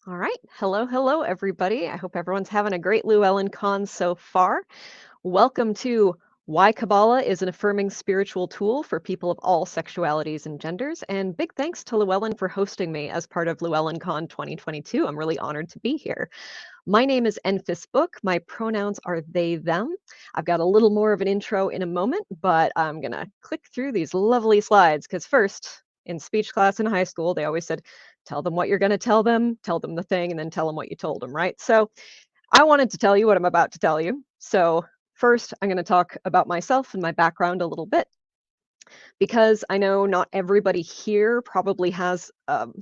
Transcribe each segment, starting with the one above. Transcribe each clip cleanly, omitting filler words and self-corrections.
All right. Hello, everybody. I hope everyone's having a great LlewellynCon so far. Welcome to Why Qabala is an Affirming Spiritual Tool for People of All Sexualities and Genders. And big thanks to Llewellyn for hosting me as part of LlewellynCon 2022. I'm really honored to be here. My name is Enfys Book. My pronouns are they, them. I've got a little more of an intro in a moment, but I'm going to click through these lovely slides because first, in speech class in high school, they always said, tell them what you're going to tell them the thing, and then tell them what you told them, right? So I wanted to tell you what I'm about to tell you. So first, I'm going to talk about myself and my background a little bit because I know not everybody here probably has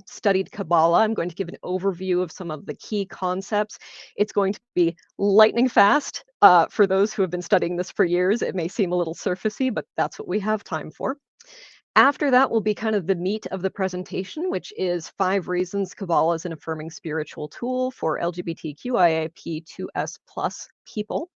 studied Kabbalah. I'm going to give an overview of some of the key concepts. It's going to be lightning fast. For those who have been studying this for years, it may seem a little surfacey, but that's what we have time for. After that will be kind of the meat of the presentation, which is 5 reasons Kabbalah is an affirming spiritual tool for LGBTQIAP2S plus people.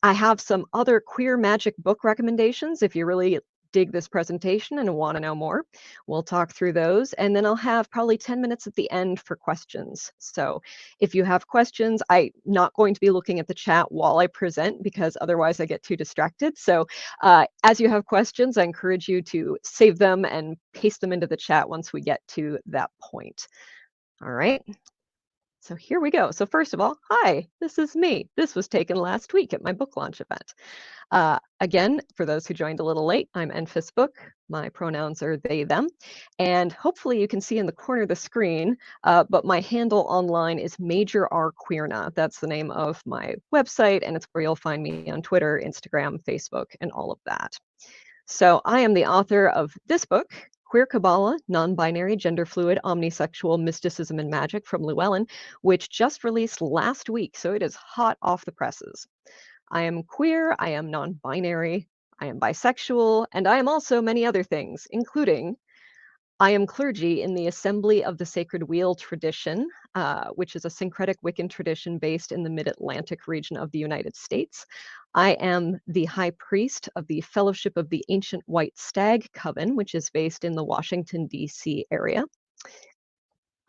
I have some other queer magic book recommendations if you really dig this presentation and want to know more. We'll talk through those, and then I'll have probably 10 minutes at the end for questions. So if you have questions, I'm not going to be looking at the chat while I present because otherwise I get too distracted. So as you have questions, I encourage you to save them and paste them into the chat once we get to that point. All right. So here we go. So first of all, hi, this is me. This was taken last week at my book launch event. Again, for those who joined a little late, I'm Enfys Book. My pronouns are they, them. And hopefully you can see in the corner of the screen, but my handle online is Major R Queerna. That's the name of my website, and it's where you'll find me on Twitter, Instagram, Facebook, and all of that. So I am the author of this book, Queer Qabala, Non-Binary, Gender-Fluid, Omnisexual, Mysticism and Magic from Llewellyn, which just released last week, so it is hot off the presses. I am queer, I am non-binary, I am bisexual, and I am also many other things, including I am clergy in the Assembly of the Sacred Wheel tradition, which is a syncretic Wiccan tradition based in the Mid-Atlantic region of the United States. I am the High Priest of the Fellowship of the Ancient White Stag Coven, which is based in the Washington, D.C. area.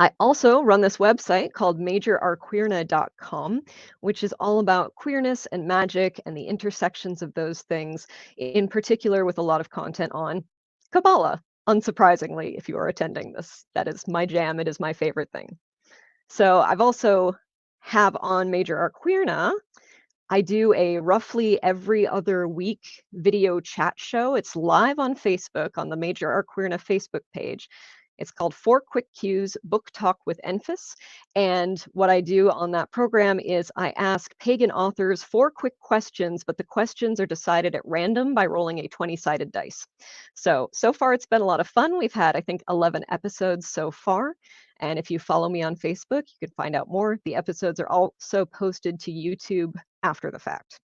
I also run this website called majorrqueerna.com, which is all about queerness and magic and the intersections of those things, in particular with a lot of content on Kabbalah. Unsurprisingly, if you are attending this, that is my jam. It is my favorite thing. So I've also have on Major R Queerna, I do a roughly every other week video chat show. It's live on Facebook on the Major R Queerna Facebook page. It's called 4 Quick Cues Book Talk with Enfys. And what I do on that program is I ask pagan authors 4 quick questions, but the questions are decided at random by rolling a 20-sided dice. So far it's been a lot of fun. We've had, I think, 11 episodes so far. And if you follow me on Facebook, you can find out more. The episodes are also posted to YouTube after the fact.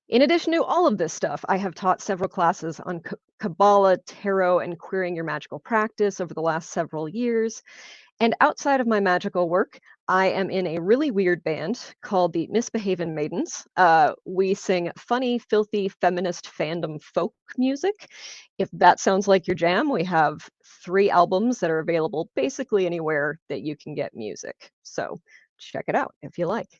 In addition to all of this stuff, I have taught several classes on Kabbalah, tarot, and queering your magical practice over the last several years. And outside of my magical work, I am in a really weird band called the Misbehavin' Maidens. We sing funny, filthy, feminist fandom folk music. If that sounds like your jam, we have 3 albums that are available basically anywhere that you can get music. So check it out if you like.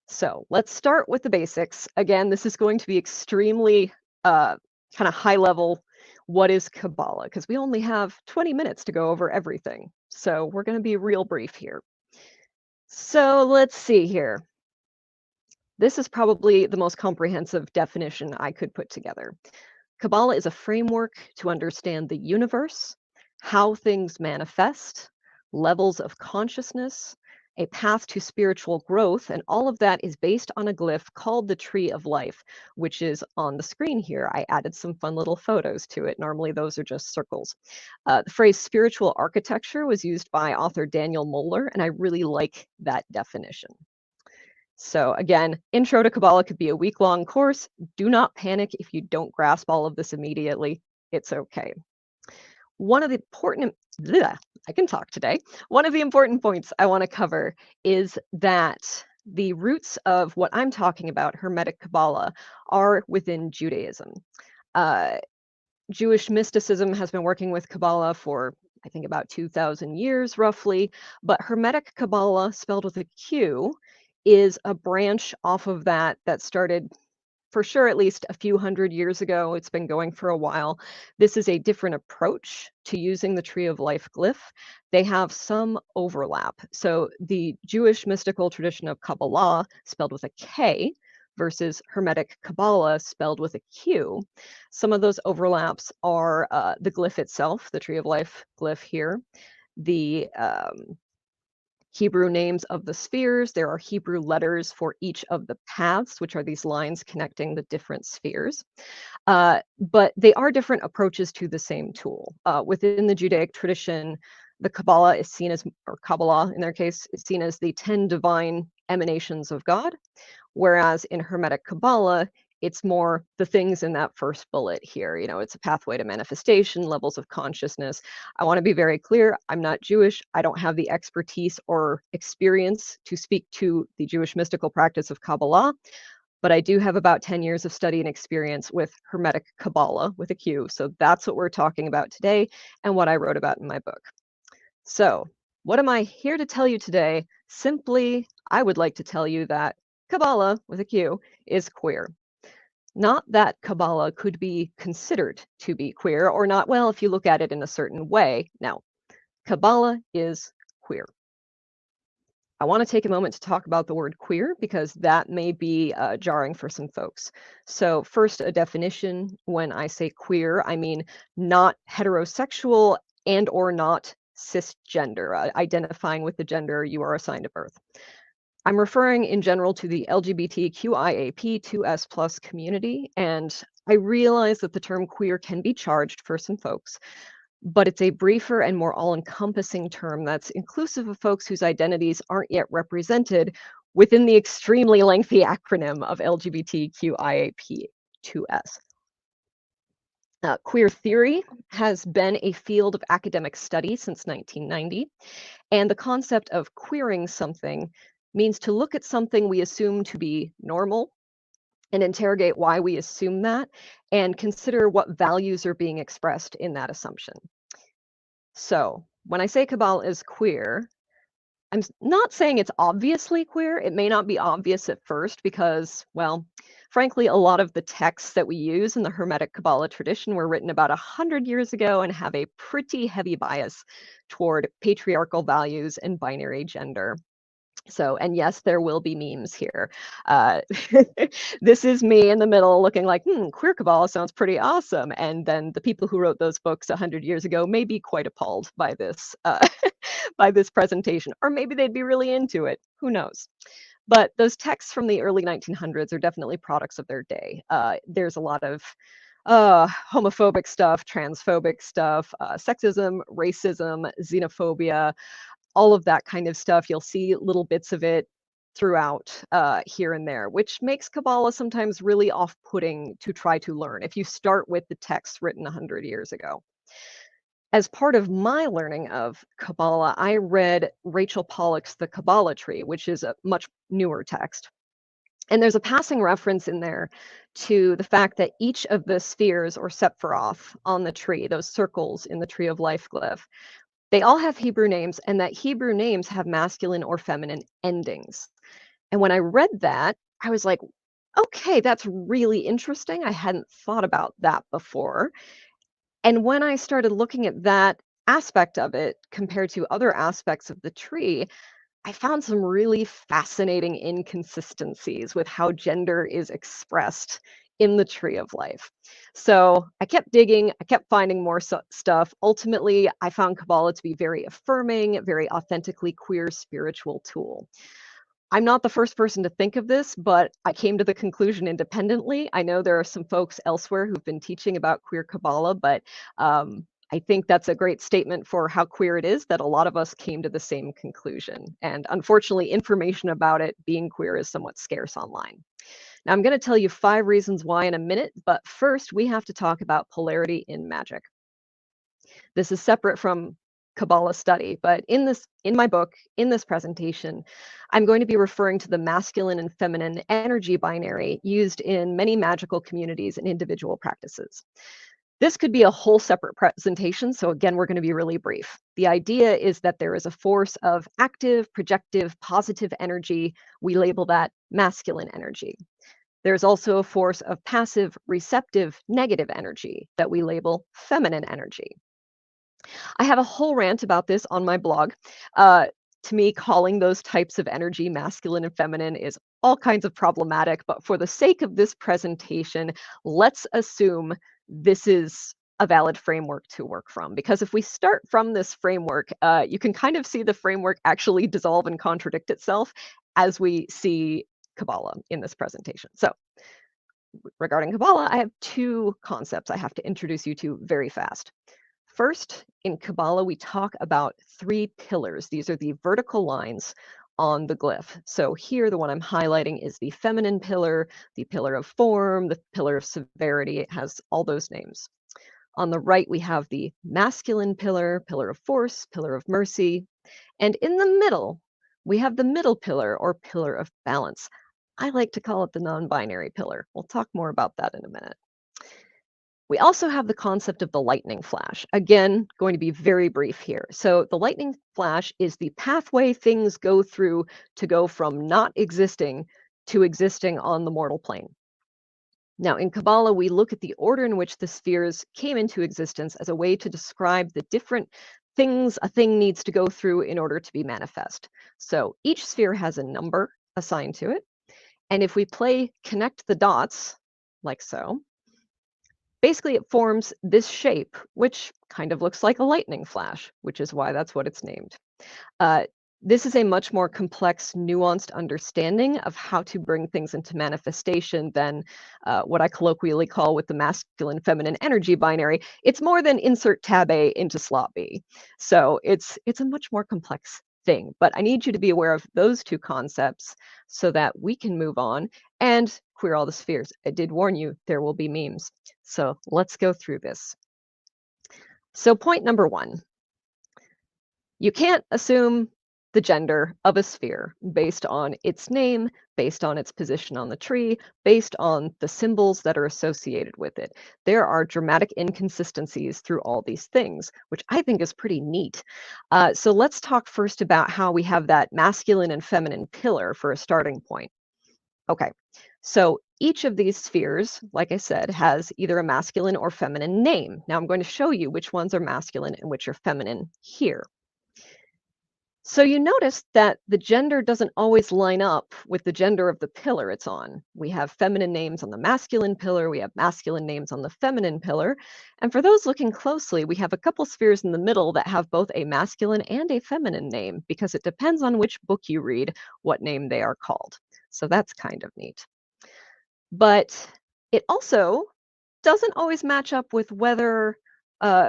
So let's start with the basics. Again, this is going to be extremely kind of high level. What is Kabbalah? Because we only have 20 minutes to go over everything. So we're going to be real brief here. So let's see here. This is probably the most comprehensive definition I could put together. Kabbalah is a framework to understand the universe, how things manifest, levels of consciousness, a path to spiritual growth, and all of that is based on a glyph called the Tree of Life, which is on the screen here. I added some fun little photos to it. Normally those are just circles. The phrase spiritual architecture was used by author Daniel Moeller, and I really like that definition. So again, Intro to Kabbalah could be a week-long course. Do not panic if you don't grasp all of this immediately. It's okay. One of the important, I can talk today. One of the important points I want to cover is that the roots of what I'm talking about, Hermetic Kabbalah, are within Judaism. Jewish mysticism has been working with Kabbalah for I think about 2,000 years roughly. But Hermetic Kabbalah, spelled with a Q, is a branch off of that started for sure at least a few hundred years ago. It's been going for a while. This is a different approach to using the Tree of Life glyph. They have some overlap. So the Jewish mystical tradition of Kabbalah, spelled with a K, versus Hermetic Kabbalah, spelled with a Q. Some of those overlaps are the glyph itself, the Tree of Life glyph here, the Hebrew names of the spheres. There are Hebrew letters for each of the paths, which are these lines connecting the different spheres. But they are different approaches to the same tool. Within the Judaic tradition, the Kabbalah is seen as, or Kabbalah in their case, is seen as the 10 divine emanations of God, whereas in Hermetic Kabbalah, it's more the things in that first bullet here. You know, it's a pathway to manifestation, levels of consciousness. I want to be very clear. I'm not Jewish. I don't have the expertise or experience to speak to the Jewish mystical practice of Kabbalah, but I do have about 10 years of study and experience with Hermetic Kabbalah with a Q. So that's what we're talking about today and what I wrote about in my book. So what am I here to tell you today? Simply, I would like to tell you that Kabbalah with a Q is queer. Not that Kabbalah could be considered to be queer or not, well, if you look at it in a certain way. Now, Kabbalah is queer. I want to take a moment to talk about the word queer because that may be jarring for some folks. So first, a definition. When I say queer, I mean not heterosexual and or not cisgender, identifying with the gender you are assigned at birth. I'm referring in general to the LGBTQIAP2S+ community, and I realize that the term queer can be charged for some folks, but it's a briefer and more all-encompassing term that's inclusive of folks whose identities aren't yet represented within the extremely lengthy acronym of LGBTQIAP2S. Queer theory has been a field of academic study since 1990, and the concept of queering something means to look at something we assume to be normal and interrogate why we assume that and consider what values are being expressed in that assumption. So when I say Kabbalah is queer, I'm not saying it's obviously queer. It may not be obvious at first because, well, frankly, a lot of the texts that we use in the Hermetic Kabbalah tradition were written about 100 years ago and have a pretty heavy bias toward patriarchal values and binary gender. So, and yes, there will be memes here. Uh, this is me in the middle looking like, queer Kabbalah sounds pretty awesome. And then the people who wrote those books 100 years ago may be quite appalled by this, by this presentation, or maybe they'd be really into it. Who knows? But those texts from the early 1900s are definitely products of their day. There's a lot of homophobic stuff, transphobic stuff, sexism, racism, xenophobia, all of that kind of stuff. You'll see little bits of it throughout here and there, which makes Kabbalah sometimes really off-putting to try to learn if you start with the text written 100 years ago. As part of my learning of Kabbalah, I read Rachel Pollack's The Kabbalah Tree, which is a much newer text. And there's a passing reference in there to the fact that each of the spheres or sephiroth on the tree, those circles in the Tree of Life glyph, they all have Hebrew names, and that Hebrew names have masculine or feminine endings. And when I read that, I was like, okay, that's really interesting. I hadn't thought about that before. And when I started looking at that aspect of it compared to other aspects of the tree, I found some really fascinating inconsistencies with how gender is expressed in the Tree of Life. So I kept digging, I kept finding more stuff. Ultimately, I found Kabbalah to be very affirming, very authentically queer spiritual tool. I'm not the first person to think of this, but I came to the conclusion independently. I know there are some folks elsewhere who've been teaching about queer Kabbalah, but I think that's a great statement for how queer it is that a lot of us came to the same conclusion. And unfortunately, information about it being queer is somewhat scarce online. Now, I'm going to tell you 5 reasons why in a minute, but first we have to talk about polarity in magic. This is separate from Kabbalah study, but in my book, in this presentation, I'm going to be referring to the masculine and feminine energy binary used in many magical communities and individual practices. This could be a whole separate presentation, so again, we're going to be really brief. The idea is that there is a force of active, projective, positive energy. We label that masculine energy. There's also a force of passive, receptive, negative energy that we label feminine energy. I have a whole rant about this on my blog. Uh, to me, calling those types of energy masculine and feminine is all kinds of problematic, but for the sake of this presentation, let's assume this is a valid framework to work from. Because if we start from this framework, you can kind of see the framework actually dissolve and contradict itself as we see Qabala in this presentation. So regarding Qabala, I have two concepts I have to introduce you to very fast. First, in Qabala, we talk about three pillars. These are the vertical lines on the glyph. So here, the one I'm highlighting is the feminine pillar, the pillar of form, the pillar of severity. It has all those names. On the right, we have the masculine pillar, pillar of force, pillar of mercy. And in the middle, we have the middle pillar or pillar of balance. I like to call it the non-binary pillar. We'll talk more about that in a minute. We also have the concept of the lightning flash. Again, going to be very brief here. So the lightning flash is the pathway things go through to go from not existing to existing on the mortal plane. Now, in Qabala, we look at the order in which the spheres came into existence as a way to describe the different things a thing needs to go through in order to be manifest. So each sphere has a number assigned to it. And if we play connect the dots, like so, basically, it forms this shape, which kind of looks like a lightning flash, which is why that's what it's named. Uh, this is a much more complex, nuanced understanding of how to bring things into manifestation than what I colloquially call with the masculine feminine energy binary. It's more than insert tab A into slot B. So it's a much more complex thing. But I need you to be aware of those two concepts so that we can move on and queer all the spheres. I did warn you, there will be memes. So let's go through this. So point number one, you can't assume the gender of a sphere based on its name, based on its position on the tree, based on the symbols that are associated with it. There are dramatic inconsistencies through all these things, which I think is pretty neat. So let's talk first about how we have that masculine and feminine pillar for a starting point. Okay, so each of these spheres, like I said, has either a masculine or feminine name. Now I'm going to show you which ones are masculine and which are feminine here. So you notice that the gender doesn't always line up with the gender of the pillar it's on. We have feminine names on the masculine pillar, we have masculine names on the feminine pillar. And for those looking closely, we have a couple spheres in the middle that have both a masculine and a feminine name because it depends on which book you read what name they are called. So that's kind of neat. But it also doesn't always match up with whether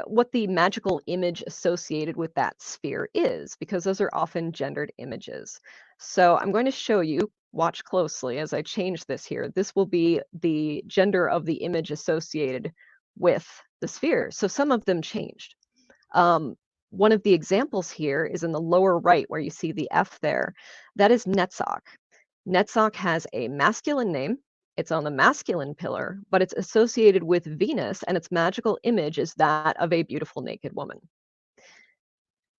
what the magical image associated with that sphere is, because those are often gendered images. So I'm going to show you, watch closely as I change this here. This will be the gender of the image associated with the sphere. So some of them changed. One of the examples here is in the lower right where you see the F there. That is Netzach. Netzach has a masculine name. It's on the masculine pillar, but it's associated with Venus, and its magical image is that of a beautiful naked woman.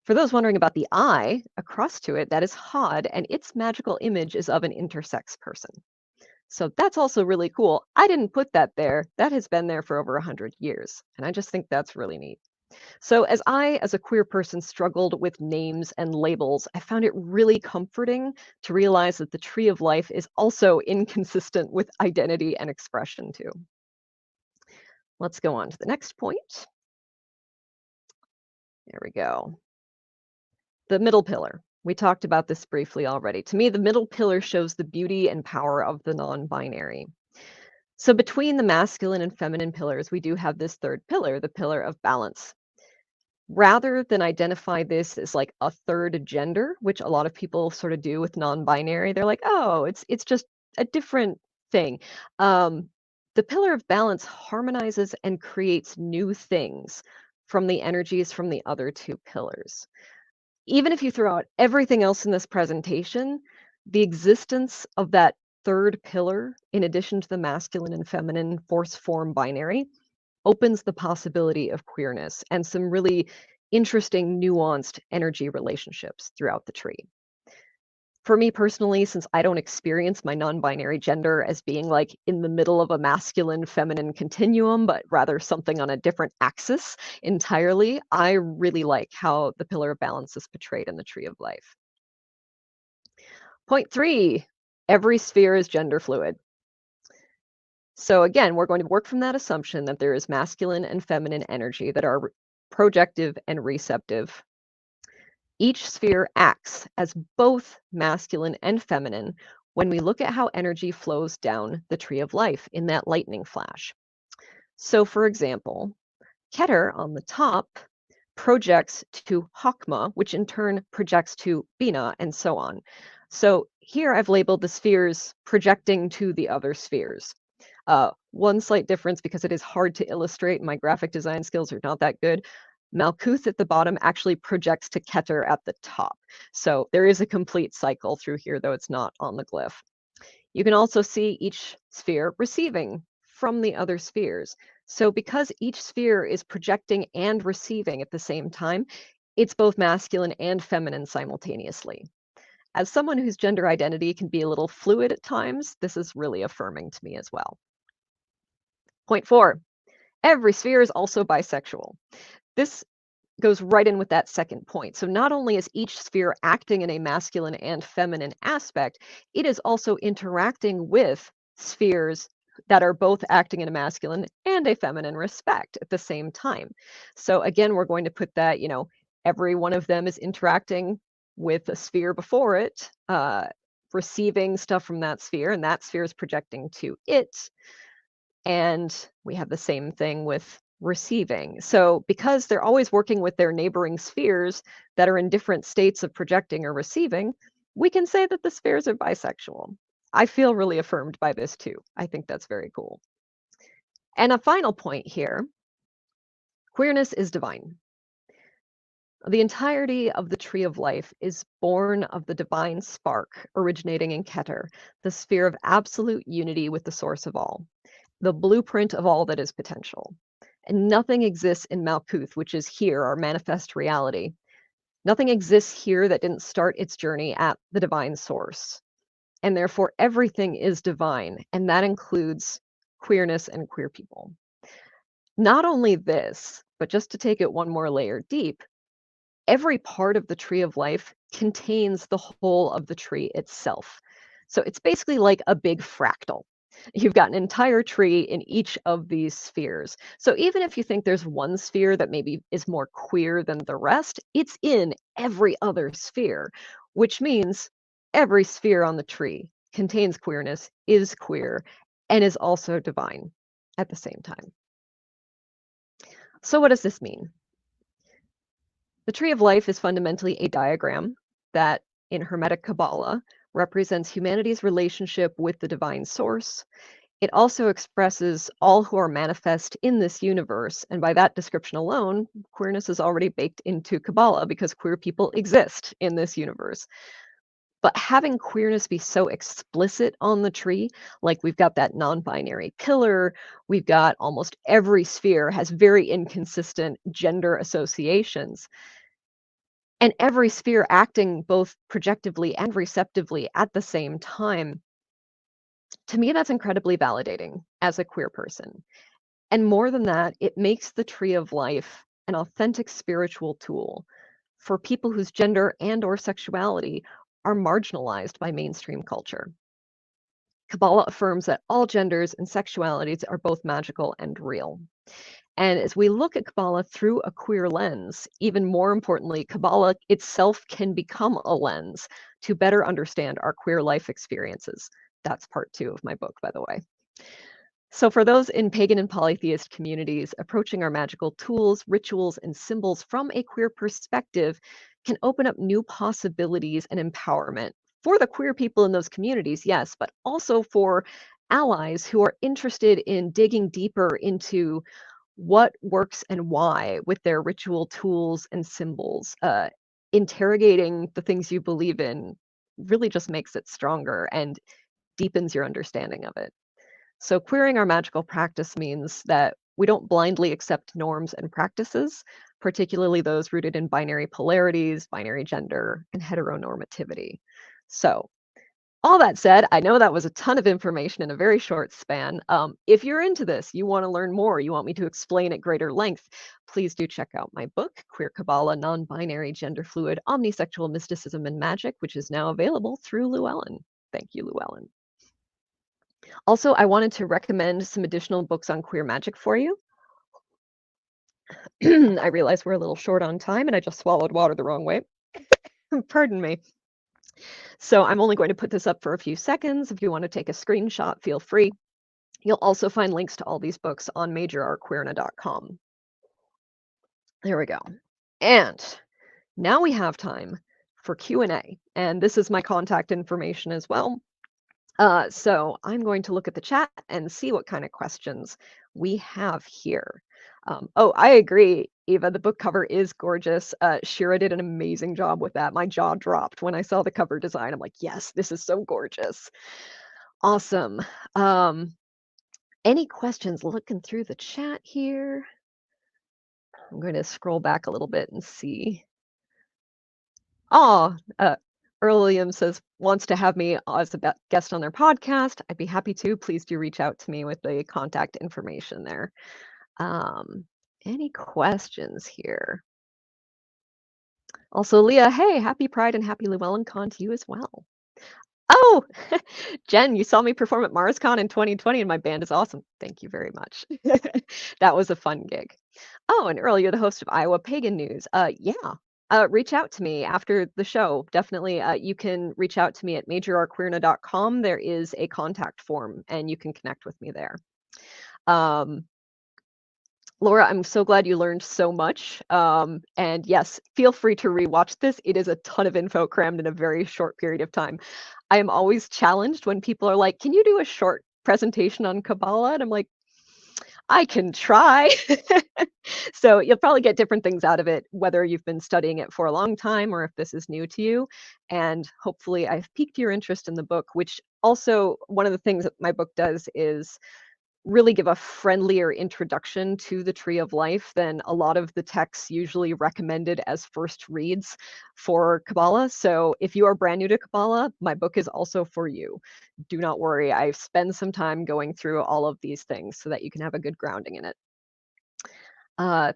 For those wondering about the eye, across to it, that is Hod, and its magical image is of an intersex person. So that's also really cool. I didn't put that there. That has been there for over 100 years, and I just think that's really neat. So as a queer person, struggled with names and labels, I found it really comforting to realize that the tree of life is also inconsistent with identity and expression too. Let's go on to the next point. There we go. The middle pillar. We talked about this briefly already. To me, the middle pillar shows the beauty and power of the non-binary. So between the masculine and feminine pillars, we do have this third pillar, the pillar of balance. Rather than identify this as like a third gender, which a lot of people sort of do with non-binary, they're like, oh, it's just a different thing. The pillar of balance harmonizes and creates new things from the energies from the other two pillars. Even if you throw out everything else in this presentation, the existence of that third pillar, in addition to the masculine and feminine force form binary, opens the possibility of queerness and some really interesting, nuanced energy relationships throughout the tree. For me personally, since I don't experience my non-binary gender as being like in the middle of a masculine feminine continuum, but rather something on a different axis entirely, I really like how the pillar of balance is portrayed in the tree of life. Point 3, every sphere is gender fluid. So again, we're going to work from that assumption that there is masculine and feminine energy that are projective and receptive. Each sphere acts as both masculine and feminine when we look at how energy flows down the tree of life in that lightning flash. So for example, Keter on the top projects to Hakma, which in turn projects to Bina, and so on. So here I've labeled the spheres projecting to the other spheres. One slight difference, because it is hard to illustrate, my graphic design skills are not that good. Malkuth at the bottom actually projects to Keter at the top. So there is a complete cycle through here, though it's not on the glyph. You can also see each sphere receiving from the other spheres. So because each sphere is projecting and receiving at the same time, it's both masculine and feminine simultaneously. As someone whose gender identity can be a little fluid at times, this is really affirming to me as well. Point 4, every sphere is also bisexual. This goes right in with that second point. So not only is each sphere acting in a masculine and feminine aspect, it is also interacting with spheres that are both acting in a masculine and a feminine respect at the same time. So again, we're going to put that, every one of them is interacting with a sphere before it, receiving stuff from that sphere, and that sphere is projecting to it. And we have the same thing with receiving. So because they're always working with their neighboring spheres that are in different states of projecting or receiving, we can say that the spheres are bisexual. I feel really affirmed by this too. I think that's very cool. And a final point here, queerness is divine. The entirety of the tree of life is born of the divine spark originating in Keter, the sphere of absolute unity with the source of all, the blueprint of all that is potential. And nothing exists in Malkuth, which is here, our manifest reality. Nothing exists here that didn't start its journey at the divine source. And therefore, everything is divine, and that includes queerness and queer people. Not only this, but just to take it one more layer deep, every part of the tree of life contains the whole of the tree itself. So it's basically like a big fractal. You've got an entire tree in each of these spheres. So even if you think there's one sphere that maybe is more queer than the rest, it's in every other sphere, which means every sphere on the tree contains queerness, is queer, and is also divine at the same time. So what does this mean? The tree of life is fundamentally a diagram that, in Hermetic Qabala, represents humanity's relationship with the divine source. It also expresses all who are manifest in this universe, and by that description alone, queerness is already baked into Qabala because queer people exist in this universe. But having queerness be so explicit on the tree, like we've got that non-binary pillar, we've got almost every sphere has very inconsistent gender associations, and every sphere acting both projectively and receptively at the same time. To me, that's incredibly validating as a queer person. And more than that, it makes the tree of life an authentic spiritual tool for people whose gender and or sexuality are marginalized by mainstream culture. Qabala affirms that all genders and sexualities are both magical and real. And as we look at Qabala through a queer lens, even more importantly, Qabala itself can become a lens to better understand our queer life experiences. That's part 2 of my book, by the way. So for those in pagan and polytheist communities, approaching our magical tools, rituals, and symbols from a queer perspective can open up new possibilities and empowerment for the queer people in those communities, yes, but also for allies who are interested in digging deeper into what works and why with their ritual tools and symbols. Interrogating the things you believe in really just makes it stronger and deepens your understanding of it. So queering our magical practice means that We don't blindly accept norms and practices, particularly those rooted in binary polarities, binary gender, and heteronormativity. So, all that said, I know that was a ton of information in a very short span. If you're into this, you want to learn more, you want me to explain at greater length, please do check out my book, Queer Qabala, Non-Binary, Gender Fluid, Omnisexual Mysticism and Magic, which is now available through Llewellyn. Thank you, Llewellyn. Also, I wanted to recommend some additional books on queer magic for you. I realize we're a little short on time and I just swallowed water the wrong way. Pardon me. So I'm only going to put this up for a few seconds. If you want to take a screenshot, feel free. You'll also find links to all these books on majorqueerness.com. There we go. And now we have time for Q&A. And this is my contact information as well. So I'm going to look at the chat and see what kind of questions we have here. Oh, I agree, Eva. The book cover is gorgeous. Shira did an amazing job with that. My jaw dropped when I saw the cover design. I'm like, yes, this is so gorgeous. Awesome. Any questions? Looking through the chat here. I'm going to scroll back a little bit and see. Oh, William says, wants to have me as a guest on their podcast. I'd be happy to. Please do reach out to me with the contact information there. Any questions here? Also, Leah, hey, happy Pride and happy LlewellynCon to you as well. Oh, Jen, you saw me perform at MarsCon in 2020 and my band is awesome. Thank you very much. That was a fun gig. Oh, and Earl, you're the host of Iowa Pagan News. Yeah. Reach out to me after the show. Definitely, you can reach out to me at majorqueerness.com. There is a contact form, and you can connect with me there. Laura, I'm so glad you learned so much. And yes, feel free to rewatch this. It is a ton of info crammed in a very short period of time. I am always challenged when people are like, can you do a short presentation on Qabala? And I'm like, I can try. So you'll probably get different things out of it, whether you've been studying it for a long time or if this is new to you. And hopefully I've piqued your interest in the book, which also one of the things that my book does is really give a friendlier introduction to the Tree of Life than a lot of the texts usually recommended as first reads for Qabala. So if you are brand new to Qabala, my book is also for you. Do not worry, I've spent some time going through all of these things so that you can have a good grounding in it.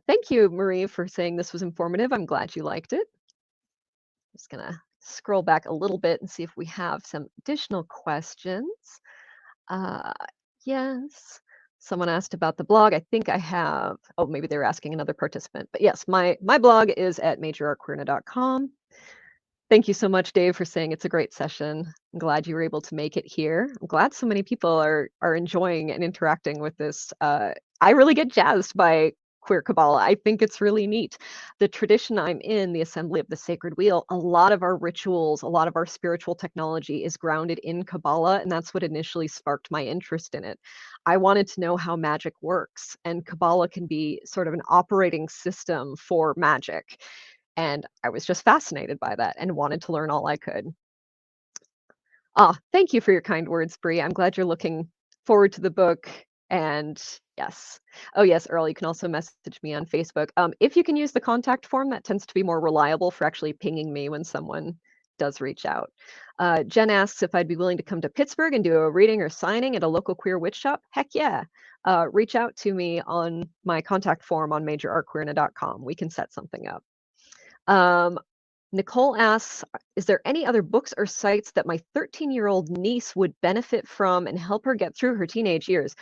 Thank you, Marie, for saying this was informative. I'm glad you liked it. I'm just gonna scroll back a little bit and see if we have some additional questions. Yes. Someone asked about the blog. I think I have. Oh, maybe they're asking another participant. But yes, my blog is at majorqueerness.com. Thank you so much, Dave, for saying it's a great session. I'm glad you were able to make it here. I'm glad so many people are enjoying and interacting with this. I really get jazzed by queer Qabala. I think it's really neat. The tradition I'm in, the Assembly of the Sacred Wheel, a lot of our rituals, a lot of our spiritual technology is grounded in Qabala, and that's what initially sparked my interest in it. I wanted to know how magic works, and Qabala can be sort of an operating system for magic. And I was just fascinated by that and wanted to learn all I could. Thank you for your kind words, Bree. I'm glad you're looking forward to the book. And yes. Oh, yes, Earl, you can also message me on Facebook. If you can use the contact form, that tends to be more reliable for actually pinging me when someone does reach out. Jen asks if I'd be willing to come to Pittsburgh and do a reading or signing at a local queer witch shop. Heck yeah. Reach out to me on my contact form on majorqueerness.com. We can set something up. Nicole asks, is there any other books or sites that my 13-year-old niece would benefit from and help her get through her teenage years?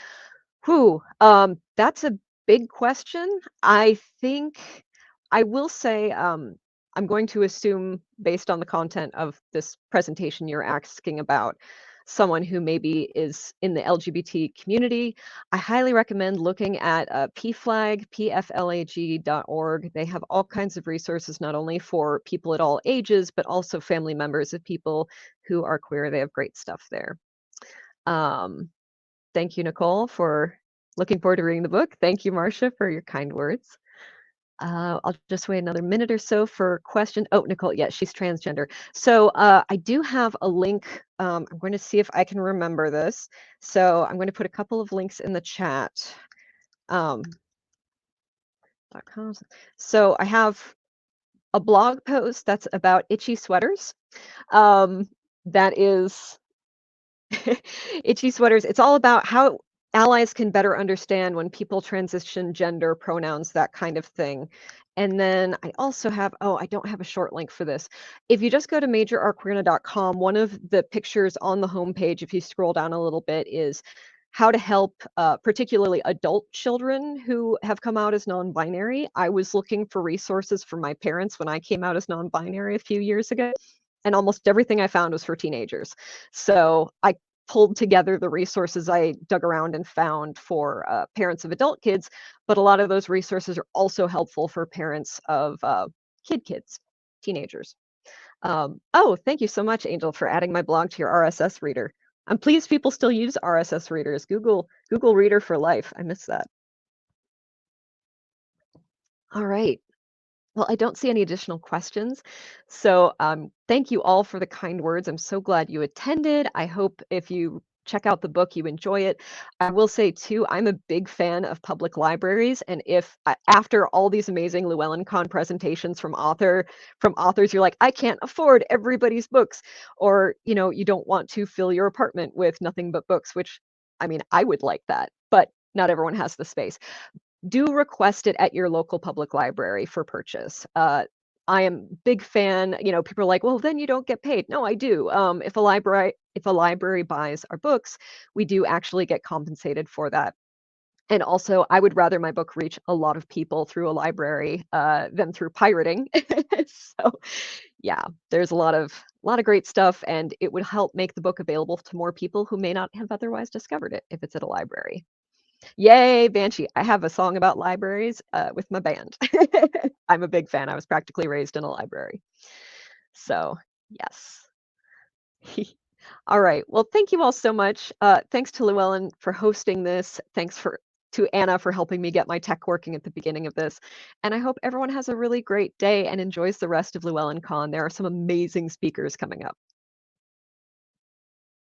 That's a big question. I think I will say I'm going to assume, based on the content of this presentation, you're asking about someone who maybe is in the LGBT community. I highly recommend looking at pflag.org. They have all kinds of resources, not only for people at all ages, but also family members of people who are queer. They have great stuff there. Thank you, Nicole, for looking forward to reading the book. Thank you, Marcia, for your kind words. I'll just wait another minute or so for question. Oh, Nicole, yes, she's transgender. So I do have a link. I'm going to see if I can remember this. So I'm going to put a couple of links in the chat. .com. So I have a blog post that's about itchy sweaters. That is itchy sweaters. It's all about how allies can better understand when people transition gender, pronouns, that kind of thing. And then I also have, oh, I don't have a short link for this. If you just go to majorartqueerna.com, one of the pictures on the homepage, if you scroll down a little bit, is how to help particularly adult children who have come out as non-binary. I was looking for resources for my parents when I came out as non-binary a few years ago, and almost everything I found was for teenagers. So I pulled together the resources I dug around and found for parents of adult kids, but a lot of those resources are also helpful for parents of kids, teenagers. Oh, thank you so much, Angel, for adding my blog to your RSS reader. I'm pleased people still use RSS readers. Google Reader for life. I miss that. All right. Well, I don't see any additional questions. So thank you all for the kind words. I'm so glad you attended. I hope if you check out the book, you enjoy it. I will say too, I'm a big fan of public libraries. And if after all these amazing LlewellynCon presentations from authors, you're like, I can't afford everybody's books, or you don't want to fill your apartment with nothing but books, which I mean, I would like that, but not everyone has the space. Do request it at your local public library for purchase. I am big fan, people are like, well, then you don't get paid. No, I do. If a library buys our books, we do actually get compensated for that. And also, I would rather my book reach a lot of people through a library than through pirating. So, yeah, there's a lot of great stuff, and it would help make the book available to more people who may not have otherwise discovered it if it's at a library. Yay, Banshee. I have a song about libraries with my band. I'm a big fan. I was practically raised in a library. So, yes. All right. Well, thank you all so much. Thanks to Llewellyn for hosting this. To Anna for helping me get my tech working at the beginning of this. And I hope everyone has a really great day and enjoys the rest of LlewellynCon. There are some amazing speakers coming up.